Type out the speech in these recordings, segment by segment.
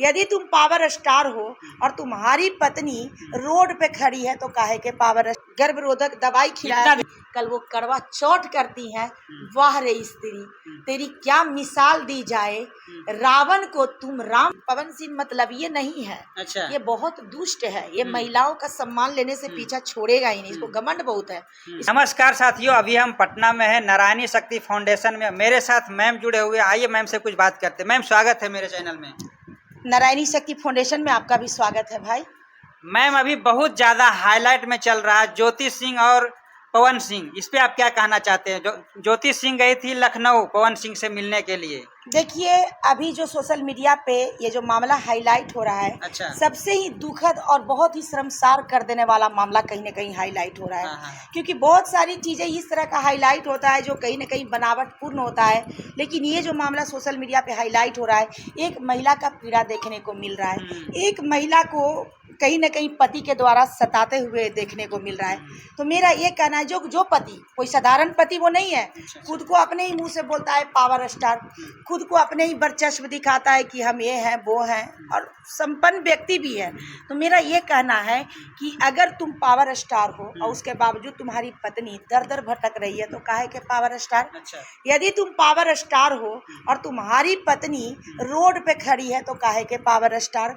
यदि तुम power star हो और तुम्हारी पत्नी रोड पे खड़ी है तो काहे के पावर गर्भरोधक दवाई खिलाया, कल वो करवा चौथ करती हैं। वाह रे स्त्री, तेरी क्या मिसाल दी जाए। रावण को तुम राम। पवन सिंह मतलब ये नहीं है। अच्छा। ये बहुत दुष्ट है। ये महिलाओं का सम्मान लेने से पीछा छोड़ेगा ही नहीं। इसको घमंड बहुत है। नमस्कार साथियों, अभी हम पटना में है नारायणी शक्ति फाउंडेशन में। मेरे साथ मैम जुड़े हुए, आइए मैम से कुछ बात करते हैं। मैम स्वागत है मेरे चैनल में। नारायणी शक्ति फाउंडेशन में आपका भी स्वागत है भाई। मैम अभी बहुत ज्यादा हाईलाइट में चल रहा है ज्योति सिंह और पवन सिंह, इस पे आप क्या कहना चाहते हैं? ज्योति सिंह गई थी लखनऊ पवन सिंह से मिलने के लिए। देखिए, अभी जो सोशल मीडिया पे ये जो मामला हाईलाइट हो रहा है, अच्छा। सबसे ही दुखद और बहुत ही शर्मसार कर देने वाला मामला कहीं न कहीं हाईलाइट हो रहा है। हाँ। क्योंकि बहुत सारी चीज़ें इस तरह का हाईलाइट होता है जो कहीं न कहीं बनावटपूर्ण होता है, लेकिन ये जो मामला सोशल मीडिया पे हाईलाइट हो रहा है, एक महिला का पीड़ा देखने को मिल रहा है। एक महिला को कहीं न कहीं पति के द्वारा सताते हुए देखने को मिल रहा है। तो मेरा ये कहना है, जो पति कोई साधारण पति वो नहीं है। खुद को अपने ही मुंह से बोलता है पावर स्टार, खुद को अपने ही वर्चस्व दिखाता है कि हम ये हैं वो हैं, और संपन्न व्यक्ति भी है। तो मेरा ये कहना है कि अगर तुम पावर स्टार हो और उसके बावजूद तुम्हारी पत्नी दर दर भटक रही है तो काहे के पावर स्टार। अच्छा। यदि तुम पावर स्टार हो और तुम्हारी पत्नी रोड पे खड़ी है तो काहे के पावर स्टार।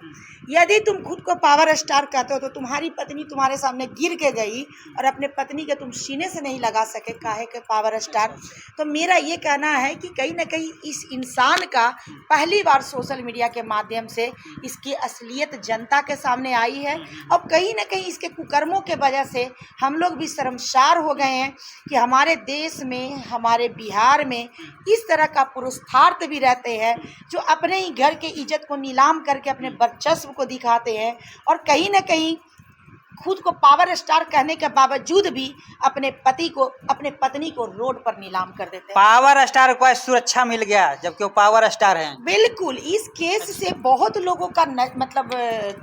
यदि तुम खुद को पावर स्टार कहते हो तो तुम्हारी पत्नी तुम्हारे सामने गिर के गई और अपने पत्नी के तुम सीने से नहीं लगा सके, काहे के पावर स्टार। तो मेरा ये कहना है कि कहीं ना कहीं इस इंसान का पहली बार सोशल मीडिया के माध्यम से इसकी असलियत जनता के सामने आई है। और कहीं ना कहीं इसके कुकर्मों के वजह से हम लोग भी शर्मसार हो गए हैं कि हमारे देश में, हमारे बिहार में इस तरह का पुरुषार्थ भी रहते हैं जो अपने ही घर के इज्जत को नीलाम करके अपने वर्चस्व को दिखाते हैं, और कहीं ना कहीं खुद को पावर स्टार कहने के बावजूद भी अपने पति को, अपने पत्नी को रोड पर नीलाम कर देते हैं। पावर स्टार को सुरक्षा मिल गया जबकि वो पावर स्टार हैं। बिल्कुल, इस केस से बहुत लोगों का मतलब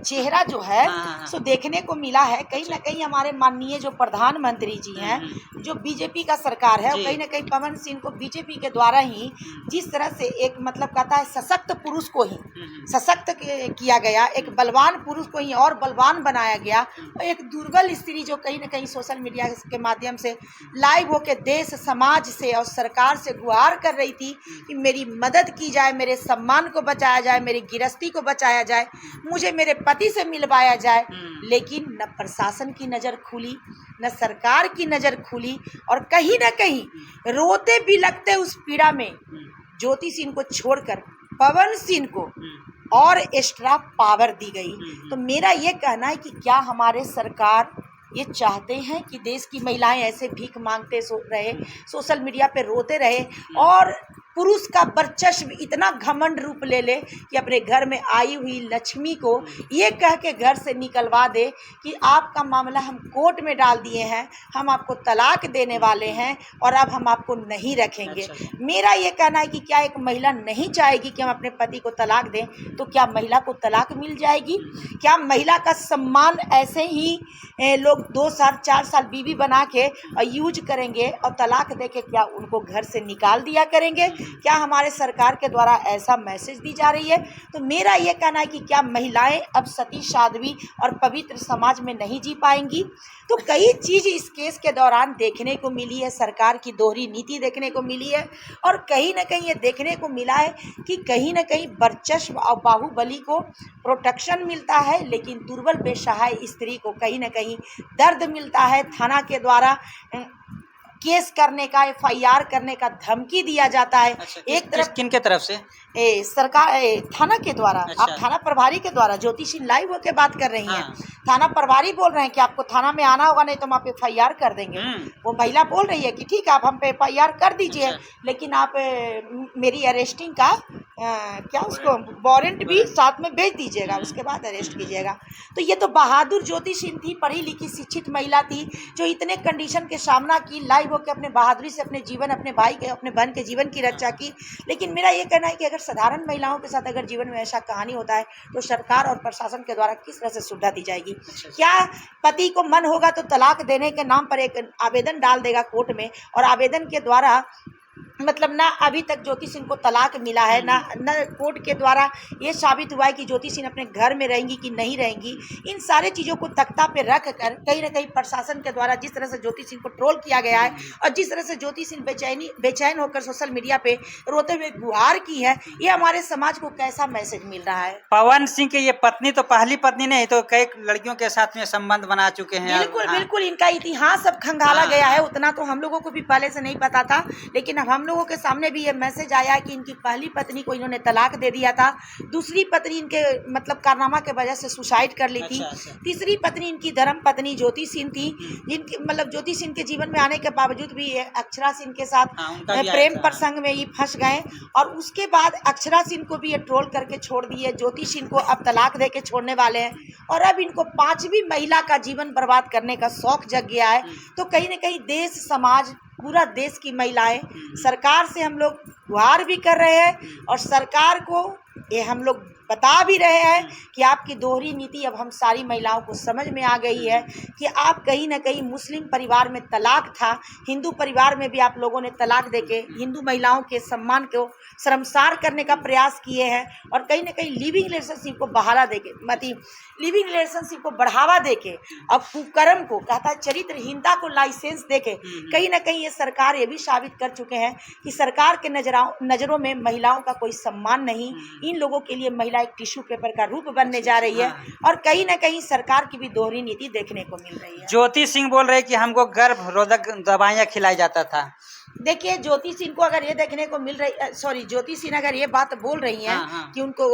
चेहरा जो है सो देखने को मिला है। कहीं ना कहीं हमारे माननीय जो प्रधानमंत्री जी हैं, जो बीजेपी का सरकार है, कहीं ना कहीं पवन सिंह को बीजेपी के द्वारा ही जिस तरह से एक मतलब कहता है सशक्त पुरुष को ही सशक्त किया गया, एक बलवान पुरुष को ही और बलवान बनाया गया। एक दुर्बल स्त्री जो कहीं ना कहीं सोशल मीडिया के माध्यम से लाइव होकर देश समाज से और सरकार से गुहार कर रही थी कि मेरी मदद की जाए, मेरे सम्मान को बचाया जाए, मेरी गिरस्ती को बचाया जाए, मुझे मेरे पति से मिलवाया जाए। लेकिन न प्रशासन की नज़र खुली, न सरकार की नज़र खुली, और कहीं ना कहीं रोते भी लगते उस पीड़ा में ज्योति सिंह को छोड़कर पवन सिंह को और एक्स्ट्रा पावर दी गई। तो मेरा ये कहना है कि क्या हमारे सरकार ये चाहते हैं कि देश की महिलाएं ऐसे भीख मांगते रहे, सोशल मीडिया पे रोते रहे, और पुरुष का वर्चस्व इतना घमंड रूप ले ले कि अपने घर में आई हुई लक्ष्मी को ये कह के घर से निकलवा दे कि आपका मामला हम कोर्ट में डाल दिए हैं, हम आपको तलाक देने वाले हैं और अब हम आपको नहीं रखेंगे। मेरा ये कहना है कि क्या एक महिला नहीं चाहेगी कि हम अपने पति को तलाक दें, तो क्या महिला को तलाक मिल जाएगी? क्या महिला का सम्मान ऐसे ही लोग 2 साल 4 साल बीवी बना के यूज करेंगे और तलाक दे के क्या उनको घर से निकाल दिया करेंगे? क्या हमारे सरकार के द्वारा ऐसा मैसेज दी जा रही है? तो मेरा ये कहना है कि क्या महिलाएं अब सती साध्वी और पवित्र समाज में नहीं जी पाएंगी? तो कई चीज़ इस केस के दौरान देखने को मिली है, सरकार की दोहरी नीति देखने को मिली है, और कहीं ना कहीं ये देखने को मिला है कि कहीं ना कहीं वर्चस्व और बाहुबली को प्रोटेक्शन मिलता है, लेकिन दुर्बल बेसहाय स्त्री को कहीं ना कहीं दर्द मिलता है। थाना के द्वारा केस करने का, FIR करने का धमकी दिया जाता है। एक तरफ किन के तरफ से? सरकार थाना के द्वारा। अच्छा। आप थाना प्रभारी के द्वारा, ज्योति सिंह लाइव होकर बात कर रही हैं। थाना प्रभारी बोल रहे हैं कि आपको थाना में आना होगा, नहीं तो हम आप FIR कर देंगे। वो महिला बोल रही है कि ठीक है, आप हम पे FIR कर दीजिए। अच्छा। लेकिन आप मेरी अरेस्टिंग का क्या उसको वारंट भी साथ में भेज दीजिएगा, उसके बाद अरेस्ट कीजिएगा। तो ये तो बहादुर ज्योति सिंह थी, पढ़ी लिखी शिक्षित महिला थी, जो इतने कंडीशन के सामना की, लाइव होकर अपने बहादुरी से अपने जीवन, अपने भाई के, अपने बहन के जीवन की रक्षा की। लेकिन मेरा ये कहना है कि अगर साधारण महिलाओं के साथ अगर जीवन में ऐसा कहानी होता है तो सरकार और प्रशासन के द्वारा किस तरह से सुविधा दी जाएगी? क्या पति को मन होगा तो तलाक देने के नाम पर एक आवेदन डाल देगा कोर्ट में, और आवेदन के द्वारा मतलब ना अभी तक ज्योति सिंह को तलाक मिला है, ना कोर्ट के द्वारा ये साबित हुआ है कि ज्योति सिंह अपने घर में रहेंगी कि नहीं रहेंगी। इन सारे चीज़ों को तख्ता पे रख कर कहीं ना कहीं प्रशासन के द्वारा जिस तरह से ज्योति सिंह को ट्रोल किया गया है और जिस तरह से ज्योति सिंह बेचैन होकर सोशल मीडिया पे रोते हुए गुहार की है, ये हमारे समाज को कैसा मैसेज मिल रहा है। पवन सिंह की ये पत्नी तो पहली पत्नी नहीं, तो कई लड़कियों के साथ में संबंध बना चुके हैं। बिल्कुल बिल्कुल, इनका इतिहास अब खंगाला गया है। उतना तो हम लोगों को भी पहले से नहीं पता था, लेकिन अब हम लोगों के सामने भी ये मैसेज आया कि इनकी पहली पत्नी को इन्होंने तलाक दे दिया था, दूसरी पत्नी इनके मतलब कारनामा के वजह से सुसाइड कर ली थी, तीसरी पत्नी इनकी धर्म पत्नी ज्योति सिंह थी, जिनकी मतलब ज्योति सिंह के जीवन में आने के बावजूद भी अक्षरा सिंह के साथ प्रेम प्रसंग में ये फंस गए और उसके बाद अक्षरा सिंह को भी ये ट्रोल करके छोड़ दिए। ज्योति सिंह को अब तलाक दे के छोड़ने वाले हैं और अब इनको 5वीं महिला का जीवन बर्बाद करने का शौक जग गया है। तो कहीं ना कहीं देश समाज पूरा देश की महिलाएं सरकार से हम लोग गुहार भी कर रहे हैं और सरकार को ये हम लोग बता भी रहे हैं कि आपकी दोहरी नीति अब हम सारी महिलाओं को समझ में आ गई है कि आप कहीं ना कहीं मुस्लिम परिवार में तलाक था, हिंदू परिवार में भी आप लोगों ने तलाक देके हिंदू महिलाओं के सम्मान को शर्मसार करने का प्रयास किए हैं और कहीं ना कहीं लिविंग रिलेशनशिप को बढ़ावा देके लिविंग रिलेशनशिप को बढ़ावा देके अब कुकर्म को कहता है चरित्रहीनता को लाइसेंस देके कहीं ना कहीं ये सरकार ये भी साबित कर चुके हैं कि सरकार के नज़रों में महिलाओं का कोई सम्मान नहीं। इन लोगों के लिए महिला एक टिश्यू पेपर का रूप बनने जा रही है और कहीं ना कहीं सरकार की भी दोहरी नीति देखने को मिल रही है। ज्योति सिंह बोल रहे कि हमको गर्भरोधक दवाइयाँ खिलाई जाता था। देखिए ज्योति सिंह को अगर ये देखने को मिल रही ज्योति सिंह अगर ये बात बोल रही हैं कि उनको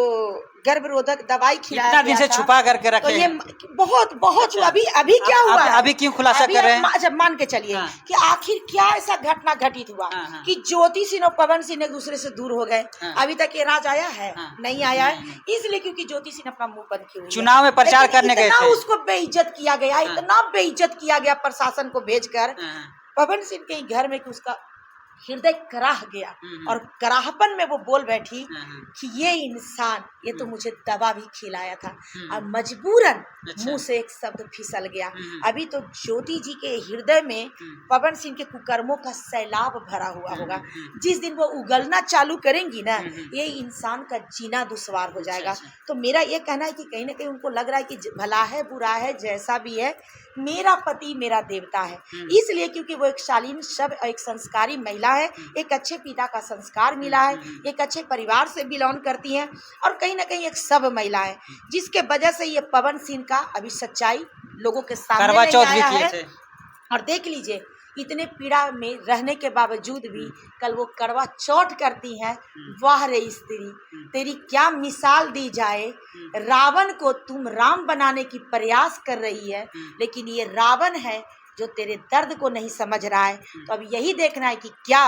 गर्भरोधक दवाई खिलाया इतना दिन से छुपा करके रखे, तो ये बहुत अभी क्या हुआ है? अभी क्यों खुलासा कर रहे हैं? जब मान के चलिए कि आखिर क्या ऐसा घटना घटित हुआ कि ज्योति सिंह और पवन सिंह एक दूसरे से दूर हो गए। अभी तक ये राज आया है? नहीं आया है, इसलिए क्योंकि ज्योति सिंह अपना मुंह बंद किए चुनाव में प्रचार करने गए थे। उसको बेइज्जत किया गया, इतना बेइज्जत किया गया प्रशासन को भेजकर पवन सिंह के घर में कि उसका हृदय कराह गया और कराहपन में वो बोल बैठी कि ये इंसान ये तो मुझे दवा भी खिलाया था और मजबूरन मुंह से एक शब्द फिसल गया। अभी तो ज्योति जी के हृदय में पवन सिंह के कुकर्मों का सैलाब भरा हुआ होगा। जिस दिन वो उगलना चालू करेंगी ना ये इंसान का जीना दुश्वार हो जाएगा। तो मेरा ये कहना है कि कहीं ना कहीं उनको लग रहा है कि भला है बुरा है जैसा भी है मेरा पति मेरा देवता है, इसलिए क्योंकि वो एक शालीन शब्द एक संस्कारी महिला है, एक अच्छे पिता का संस्कार मिला है, एक अच्छे परिवार से बिलोंग करती हैं और कहीं ना कहीं एक सब महिला है जिसके वजह से ये पवन सिंह का अभी सच्चाई लोगों के सामने नहीं आया है। और देख लीजिए इतने पीड़ा में रहने के बावजूद भी कल वो करवा चौथ करती हैं। वाह रे स्त्री तेरी क्या मिसाल दी जाए, रावण को तुम राम बनाने की प्रयास कर रही है लेकिन ये रावण है जो तेरे दर्द को नहीं समझ रहा है। तो अब यही देखना है कि क्या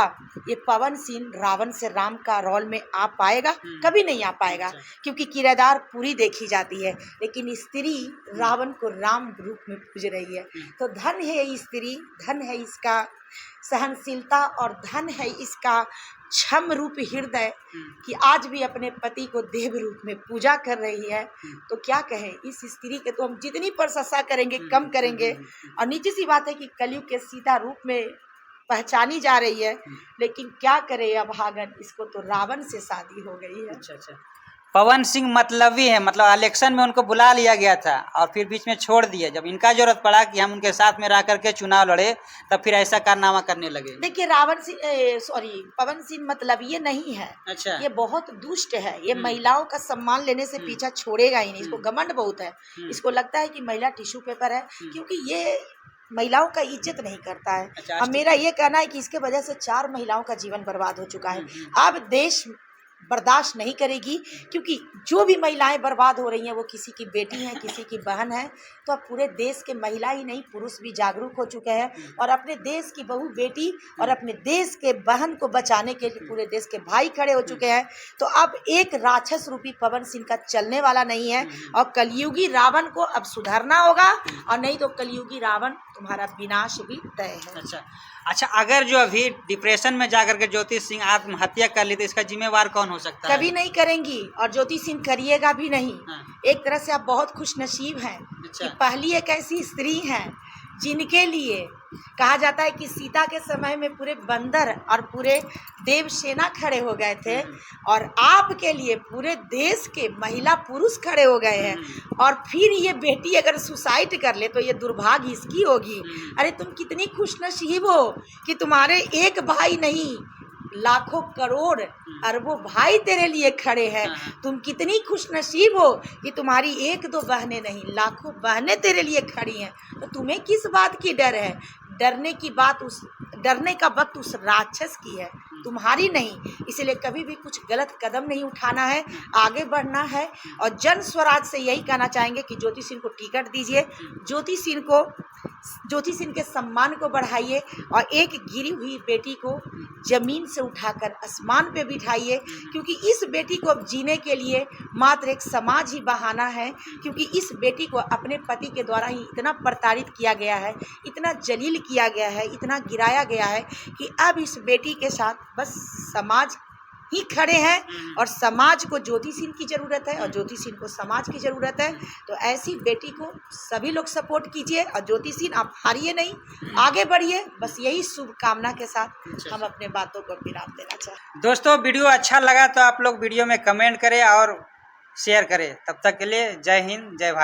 ये पवन सिंह रावण से राम का रोल में आ पाएगा? कभी नहीं आ पाएगा क्योंकि किरदार पूरी देखी जाती है लेकिन स्त्री रावण को राम रूप में पूज रही है। तो धन है स्त्री, धन है इसका सहनशीलता और धन है इसका क्षम रूप हृदय कि आज भी अपने पति को देव रूप में पूजा कर रही है। तो क्या कहें इस स्त्री के, तो हम जितनी प्रशंसा करेंगे कम करेंगे। और नीचे सी बात है कि कलयुग के सीता रूप में पहचानी जा रही है लेकिन क्या करे अभागन, इसको तो रावण से शादी हो गई है। अच्छा पवन सिंह मतलबी है, मतलब इलेक्शन में उनको बुला लिया गया था और फिर बीच में छोड़ दिया। जब इनका जरूरत पड़ा कि हम उनके साथ में रह करके चुनाव लड़े तब फिर ऐसा कारनामा करने लगे। देखिए पवन सिंह मतलब ये नहीं है। अच्छा। ये बहुत दुष्ट है, ये महिलाओं का सम्मान लेने से पीछा छोड़ेगा ही नहीं। इसको घमंड बहुत है, इसको लगता है कि महिला टिश्यू पेपर है क्योंकि ये महिलाओं का इज्जत नहीं करता है। अच्छा, अब मेरा ये कहना है कि इसके वजह से 4 महिलाओं का जीवन बर्बाद हो चुका है। अब देश बर्दाश्त नहीं करेगी क्योंकि जो भी महिलाएं बर्बाद हो रही हैं वो किसी की बेटी हैं, किसी की बहन है। तो अब पूरे देश के महिला ही नहीं पुरुष भी जागरूक हो चुके हैं और अपने देश की बहू बेटी और अपने देश के बहन को बचाने के लिए पूरे देश के भाई खड़े हो चुके हैं। तो अब एक राक्षस रूपी पवन सिंह का चलने वाला नहीं है और कलयुगी रावण को अब सुधरना होगा और नहीं तो कलयुगी रावण तुम्हारा विनाश भी तय है। अच्छा अगर जो अभी डिप्रेशन में जाकर के ज्योति सिंह आत्महत्या कर ली तो इसका जिम्मेवार कौन हो सकता है? कभी नहीं करेंगी और ज्योति सिंह करिएगा भी नहीं। एक तरह से आप बहुत खुश नसीब हैं कि पहली एक ऐसी स्त्री हैं जिनके लिए कहा जाता है कि सीता के समय में पूरे बंदर और पूरे देवसेना खड़े हो गए थे, और आपके लिए पूरे देश के महिला पुरुष खड़े हो गए हैं, और फिर ये बेटी अगर सुसाइड कर ले तो ये दुर्भाग्य इसकी होगी। अरे तुम कितनी खुशनसीब हो कि तुम्हारे एक भाई नहीं, लाखों करोड़ अरबों भाई तेरे लिए खड़े हैं। तुम कितनी खुशनसीब हो कि तुम्हारी एक दो बहनें नहीं, लाखों बहनें तेरे लिए खड़ी हैं। तो तुम्हें किस बात की डर है? डरने का वक्त उस राक्षस की है, तुम्हारी नहीं। इसलिए कभी भी कुछ गलत कदम नहीं उठाना है, आगे बढ़ना है। और जन स्वराज से यही कहना चाहेंगे कि ज्योति सिंह को टिकट दीजिए, ज्योति सिंह के सम्मान को बढ़ाइए, और एक गिरी हुई बेटी को जमीन से उठाकर आसमान पे बिठाइए। क्योंकि इस बेटी को अब जीने के लिए मात्र एक समाज ही बहाना है, क्योंकि इस बेटी को अपने पति के द्वारा ही इतना प्रताड़ित किया गया है, इतना जलील किया गया है, इतना गिराया गया है कि अब इस बेटी के साथ बस समाज ही खड़े हैं। और समाज को ज्योति सिंह की ज़रूरत है, और ज्योति सिंह को समाज की ज़रूरत है। तो ऐसी बेटी को सभी लोग सपोर्ट कीजिए, और ज्योति सिंह आप हारिए नहीं, आगे बढ़िए। बस यही शुभकामना के साथ हम अपने बातों को विराम देना चाहते हैं। दोस्तों वीडियो अच्छा लगा तो आप लोग वीडियो में कमेंट करें और शेयर करें। तब तक के लिए जय हिंद, जय भारत।